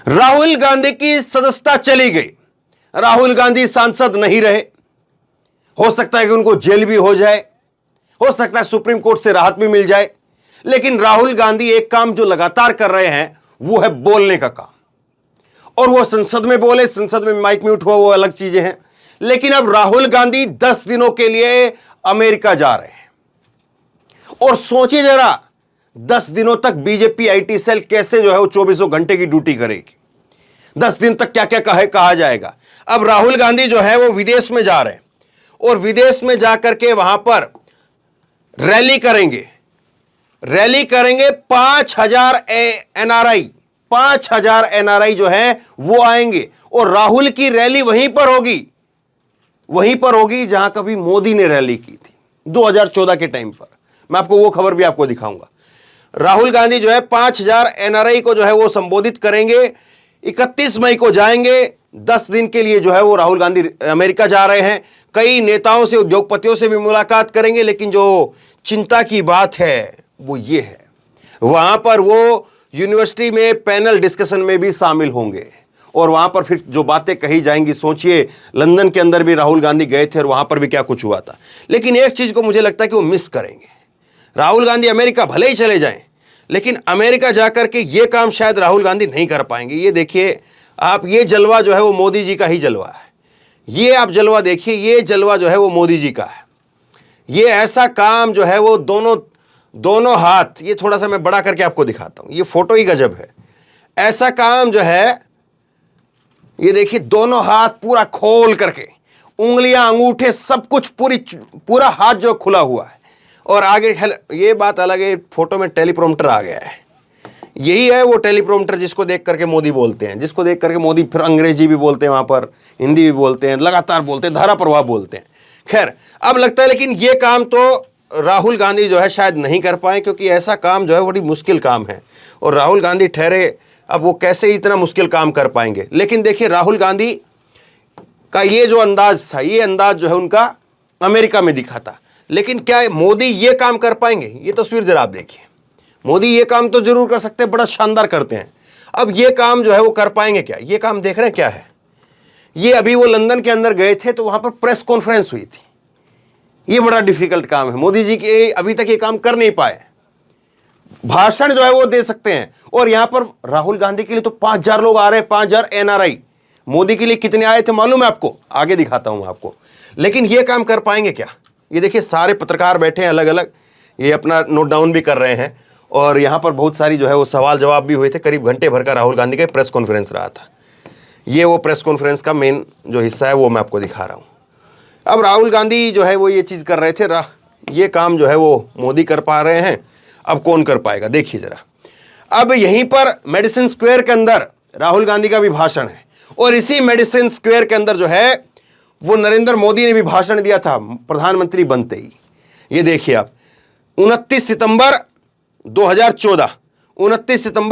राहुल गांधी की सदस्यता चली गई। राहुल गांधी सांसद नहीं रहे। हो सकता है कि उनको जेल भी हो जाए, हो सकता है सुप्रीम कोर्ट से राहत भी मिल जाए, लेकिन राहुल गांधी एक काम जो लगातार कर रहे हैं वो है बोलने का काम। और वो संसद में बोले, संसद में माइक म्यूट हुआ, वो अलग चीजें हैं। लेकिन अब राहुल गांधी 10 दिनों के लिए अमेरिका जा रहे हैं। और सोचिए जरा, 10 दिनों तक बीजेपी आईटी सेल कैसे जो है वो 24 घंटे की ड्यूटी करेगी। 10 दिन तक क्या क्या कहा जाएगा। अब राहुल गांधी जो है वो विदेश में जा रहे हैं और विदेश में जाकर के वहां पर रैली करेंगे। 5,000 एनआरआई 5,000 एनआरआई जो है वो आएंगे और राहुल की रैली वहीं पर होगी जहां कभी मोदी ने रैली की थी 2014 के टाइम पर। मैं आपको वो खबर भी आपको दिखाऊंगा। राहुल गांधी जो है 5,000 एनआरआई को जो है वो संबोधित करेंगे। 31 मई को जाएंगे। 10 दिन के लिए जो है वो राहुल गांधी अमेरिका जा रहे हैं। कई नेताओं से, उद्योगपतियों से भी मुलाकात करेंगे। लेकिन जो चिंता की बात है वो ये है, वहां पर वो यूनिवर्सिटी में पैनल डिस्कशन में भी शामिल होंगे और वहां पर फिर जो बातें कही जाएंगी। सोचिए, लंदन के अंदर भी राहुल गांधी गए थे और वहां पर भी क्या कुछ हुआ था। लेकिन एक चीज को मुझे लगता है कि वो मिस करेंगे। राहुल गांधी अमेरिका भले ही चले जाएं, लेकिन अमेरिका जाकर के ये काम शायद राहुल गांधी नहीं कर पाएंगे। ये देखिए आप, ये जलवा जो है वो मोदी जी का ही जलवा है। ये आप जलवा देखिए, ये जलवा जो है वो मोदी जी का है। ये ऐसा काम जो है वो दोनों हाथ, ये थोड़ा सा मैं बड़ा करके आपको दिखाता हूं, ये फोटो ही गजब है। ऐसा काम जो है, ये देखिए, दोनों हाथ पूरा खोल करके, उंगलियां, अंगूठे, सब कुछ, पूरा हाथ जो खुला हुआ है। और आगे ये बात अलग है, फोटो में टेलीप्रॉम्प्टर आ गया है। यही है वो टेलीप्रॉम्प्टर जिसको देख करके मोदी बोलते हैं, जिसको देख करके मोदी फिर अंग्रेजी भी बोलते हैं, वहां पर हिंदी भी बोलते हैं, लगातार बोलते हैं, धारा प्रवाह बोलते हैं। खैर, अब लगता है लेकिन ये काम तो राहुल गांधी जो है शायद नहीं कर पाए, क्योंकि ऐसा काम जो है बड़ी मुश्किल काम है। और राहुल गांधी ठहरे, अब वो कैसे इतना मुश्किल काम कर पाएंगे। लेकिन देखिए, राहुल गांधी का ये जो अंदाज था, ये अंदाज जो है उनका अमेरिका में दिखा था। लेकिन क्या मोदी ये काम कर पाएंगे? ये तस्वीर जरा आप देखिए। मोदी ये काम तो जरूर कर सकते हैं, बड़ा शानदार करते हैं। अब ये काम जो है वो कर पाएंगे क्या? ये काम देख रहे हैं क्या है? ये अभी वो लंदन के अंदर गए थे तो वहां पर प्रेस कॉन्फ्रेंस हुई थी। ये बड़ा डिफिकल्ट काम है। मोदी जी के अभी तक ये काम कर नहीं पाए। भाषण जो है वो दे सकते हैं, और यहां पर राहुल गांधी के लिए तो 5,000 लोग आ रहे हैं, 5,000 एनआरआई। मोदी के लिए कितने आए थे मालूम है आपको? आगे दिखाता हूं आपको। लेकिन ये काम कर पाएंगे क्या? ये देखिए, सारे पत्रकार बैठे हैं अलग अलग, ये अपना नोट डाउन भी कर रहे हैं। और यहां पर बहुत सारी जो है वो सवाल जवाब भी हुए थे। करीब घंटे भर का राहुल गांधी का प्रेस कॉन्फ्रेंस रहा था। ये वो प्रेस कॉन्फ्रेंस का मेन जो हिस्सा है वो मैं आपको दिखा रहा हूं। अब राहुल गांधी जो है वो ये चीज़ कर रहे थे, ये काम जो है वो मोदी कर पा रहे हैं, अब कौन कर पाएगा? देखिए जरा। अब यहीं पर मेडिसिन स्क्वायर के अंदर राहुल गांधी का भी भाषण है, और इसी मेडिसिन स्क्वायर के अंदर जो है वो नरेंद्र मोदी ने भी भाषण दिया था प्रधानमंत्री बनते ही। ये देखिए आप, 29 सितंबर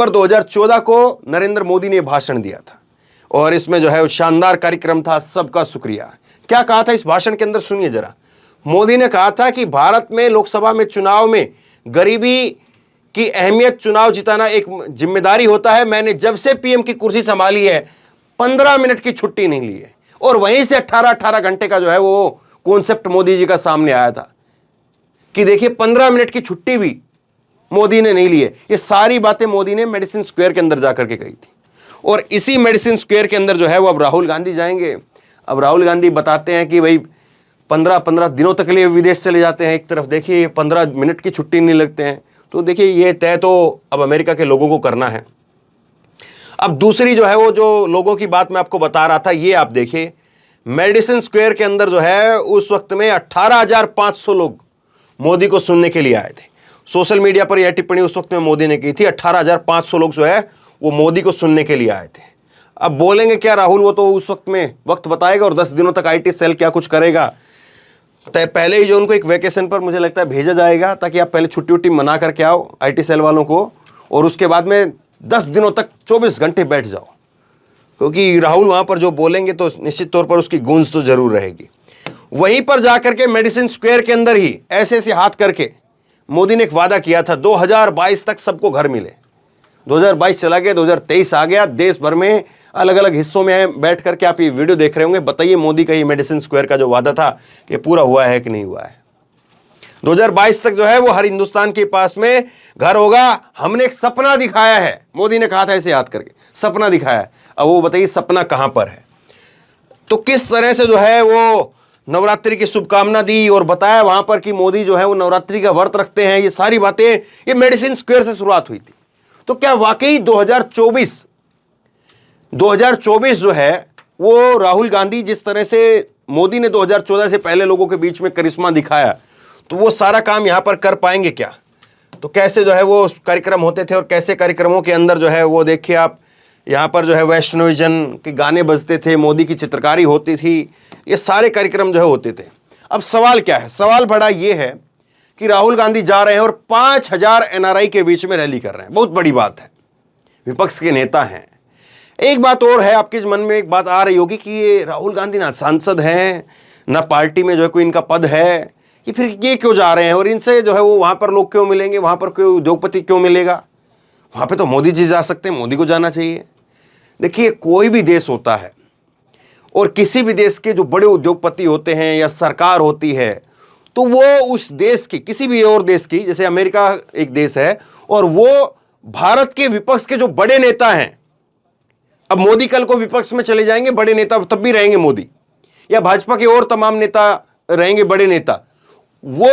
2014 को नरेंद्र मोदी ने भाषण दिया था, और इसमें जो है वो शानदार कार्यक्रम था। सबका शुक्रिया। क्या कहा था इस भाषण के अंदर? सुनिए जरा। मोदी ने कहा था कि भारत में लोकसभा में चुनाव में गरीबी की अहमियत, चुनाव जिताना एक जिम्मेदारी होता है। मैंने जब से पीएम की कुर्सी संभाली है 15 मिनट की छुट्टी नहीं ली है। और वहीं से 18 घंटे का जो है वो कॉन्सेप्ट मोदी जी का सामने आया था कि देखिए 15 मिनट की छुट्टी भी मोदी ने नहीं ली है। ये सारी बातें मोदी ने मेडिसिन स्क्वायर के अंदर जाकर के कही थी। और इसी मेडिसिन स्क्वायर के अंदर जो है वो अब राहुल गांधी जाएंगे। अब राहुल गांधी बताते हैं कि भाई 15 दिनों तक के लिए विदेश चले जाते हैं। एक तरफ देखिए 15 मिनट की छुट्टी नहीं लगते हैं। तो देखिए, ये तय तो अब अमेरिका के लोगों को करना है। अब दूसरी जो है वो जो लोगों की बात मैं आपको बता रहा था, ये आप देखिए, मेडिसिन स्क्वायर के अंदर जो है उस वक्त में 18,500 लोग मोदी को सुनने के लिए आए थे। सोशल मीडिया पर यह टिप्पणी उस वक्त में मोदी ने की थी। 18,500 लोग जो है वो मोदी को सुनने के लिए आए थे। अब बोलेंगे क्या राहुल? वो तो उस वक्त में वक्त बताएगा, और 10 दिनों तक आईटी सेल क्या कुछ करेगा। तो पहले ही जो उनको एक वेकेशन पर मुझे लगता है भेजा जाएगा, ताकि आप पहले छुट्टी उट्टी मना करके आओ आईटी सेल वालों को, और उसके बाद में 10 दिनों तक 24 घंटे बैठ जाओ। क्योंकि राहुल वहां पर जो बोलेंगे तो निश्चित तौर पर उसकी गूंज तो जरूर रहेगी। वहीं पर जाकर के मेडिसिन स्क्वायर के अंदर ही ऐसे ऐसे हाथ करके मोदी ने एक वादा किया था 2022 तक सबको घर मिले। 2022 चला गया, 2023 आ गया, देश भर में अलग अलग हिस्सों में बैठ करके आप ये वीडियो देख रहे होंगे। बताइए मोदी का ये मेडिसिन स्क्वायर का जो वादा था ये पूरा हुआ है कि नहीं हुआ है? 2022 तक जो है वो हर हिंदुस्तान के पास में घर होगा। हमने एक सपना दिखाया है, मोदी ने कहा था ऐसे याद करके, सपना दिखाया है। अब वो बताइए सपना कहां पर है? तो किस तरह से जो है वो नवरात्रि की शुभकामना दी और बताया वहां पर कि मोदी जो है वो नवरात्रि का व्रत रखते हैं। ये सारी बातें ये मेडिसिन स्क्वायर से शुरुआत हुई थी। तो क्या वाकई 2024 जो है वो राहुल गांधी, जिस तरह से मोदी ने 2014 से पहले लोगों के बीच में करिश्मा दिखाया, तो वो सारा काम यहां पर कर पाएंगे क्या? तो कैसे जो है वो कार्यक्रम होते थे और कैसे कार्यक्रमों के अंदर जो है वो देखिए आप यहाँ पर जो है वैष्णोजन के गाने बजते थे, मोदी की चित्रकारी होती थी, ये सारे कार्यक्रम जो है होते थे। अब सवाल क्या है? सवाल बड़ा ये है कि राहुल गांधी जा रहे हैं और 5000 एनआरआई के बीच में रैली कर रहे हैं। बहुत बड़ी बात है, विपक्ष के नेता हैं। एक बात और है, आपके मन में एक बात आ रही होगी कि ये राहुल गांधी ना सांसद हैं, ना पार्टी में जो है कोई इनका पद है, कि फिर ये क्यों जा रहे हैं और इनसे जो है वो वहाँ पर लोग क्यों मिलेंगे, वहाँ पर कोई उद्योगपति क्यों मिलेगा? वहाँ पे तो मोदी जी जा सकते हैं, मोदी को जाना चाहिए। देखिए कोई भी देश होता है और किसी भी देश के जो बड़े उद्योगपति होते हैं या सरकार होती है, तो वो उस देश की, किसी भी और देश की, जैसे अमेरिका एक देश है और वो भारत के विपक्ष के जो बड़े नेता हैं, अब मोदी कल को विपक्ष में चले जाएंगे, बड़े नेता तब भी रहेंगे मोदी, या भाजपा के और तमाम नेता रहेंगे बड़े नेता, वो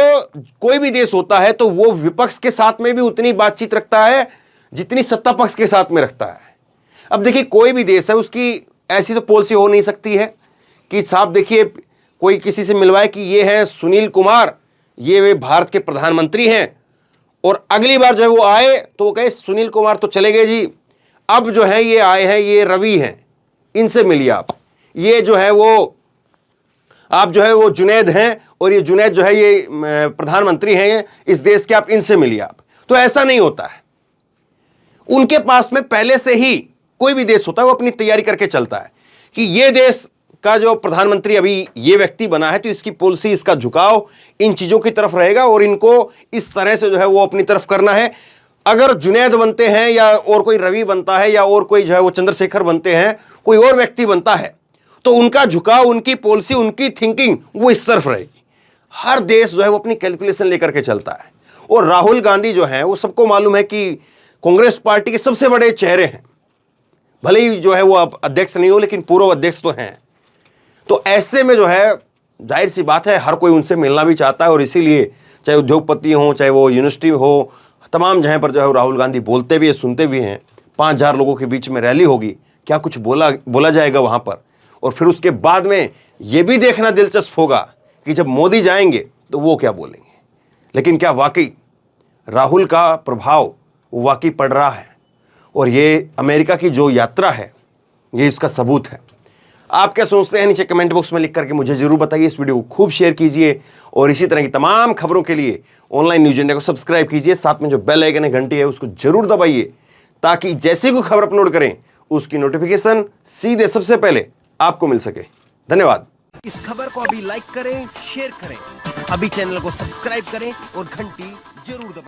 कोई भी देश होता है तो वो विपक्ष के साथ में भी उतनी बातचीत रखता है जितनी सत्ता पक्ष के साथ में रखता है। अब देखिए कोई भी देश है, उसकी ऐसी तो पॉलिसी हो नहीं सकती है कि साहब देखिए कोई किसी से मिलवाए कि ये है सुनील कुमार, ये वे भारत के प्रधानमंत्री हैं, और अगली बार जो है वो आए तो वो कहे सुनील कुमार तो चले गए जी, अब जो है ये आए हैं, ये रवि हैं, इनसे मिलिए आप, ये जो है वो आप जो है वो जुनैद हैं और ये जुनैद जो है ये प्रधानमंत्री हैं इस देश के, आप इनसे मिलिए आप। तो ऐसा नहीं होता है। उनके पास में पहले से ही, कोई भी देश होता है वो अपनी तैयारी करके चलता है कि ये देश का जो प्रधानमंत्री अभी ये व्यक्ति बना है तो इसकी पॉलिसी, इसका झुकाव इन चीजों की तरफ रहेगा और इनको इस तरह से जो है वो अपनी तरफ करना है। अगर जुनैद बनते हैं या और कोई रवि बनता है या और कोई जो है वो चंद्रशेखर बनते हैं, कोई और व्यक्ति बनता है, तो उनका झुकाव, उनकी पॉलिसी, उनकी थिंकिंग वो इस तरफ रहेगी। हर देश जो है वो अपनी कैलकुलेशन लेकर के चलता है। और राहुल गांधी जो है वो सबको मालूम है कि कांग्रेस पार्टी के सबसे बड़े चेहरे हैं, भले ही जो है वो अब अध्यक्ष नहीं हो लेकिन पूर्व अध्यक्ष तो हैं। तो ऐसे में जो है जाहिर सी बात है हर कोई उनसे मिलना भी चाहता है, और इसीलिए चाहे उद्योगपति हो, चाहे वो यूनिवर्सिटी हो, तमाम जगह पर जो है राहुल गांधी बोलते भी है, सुनते भी हैं। 5000 लोगों के बीच में रैली होगी, क्या कुछ बोला जाएगा वहाँ पर? और फिर उसके बाद में ये भी देखना दिलचस्प होगा कि जब मोदी जाएंगे तो वो क्या बोलेंगे। लेकिन क्या वाकई राहुल का प्रभाव वाकई पड़ रहा है? और ये अमेरिका की जो यात्रा है ये इसका सबूत है। आप क्या सोचते हैं नीचे कमेंट बॉक्स में लिख करके मुझे जरूर बताइए। इस वीडियो को खूब शेयर कीजिए और इसी तरह की तमाम खबरों के लिए ऑनलाइन न्यूज इंडिया को सब्सक्राइब कीजिए। साथ में जो बेल आइकन है, घंटी है, उसको जरूर दबाइए ताकि जैसे कोई खबर अपलोड करें उसकी नोटिफिकेशन सीधे सबसे पहले आपको मिल सके। धन्यवाद। इस खबर को अभी लाइक करें, शेयर करें, अभी चैनल को सब्सक्राइब करें और घंटी जरूर दबाएं।